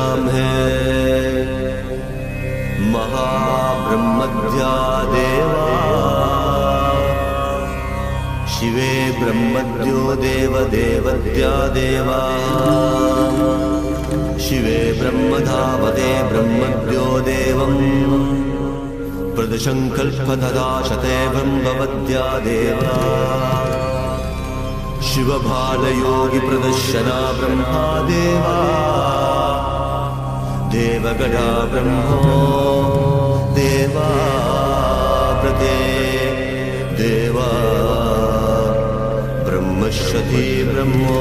नाम है महाब्रह्मद्या देवा। शिवे ब्रह्मद्यो देवदेवद्या देवा। शिवे ब्रह्मधावते ब्रह्मद्यो देवम्। प्रदशङ्कल्पतदाशते ब्रह्मवद्या देवा। शिवबालयोगी प्रदर्शना ब्रह्मा देवा। देवगणा ब्रह्मो देवा प्रते देवा। ब्रह्मश्यति ब्रह्मो।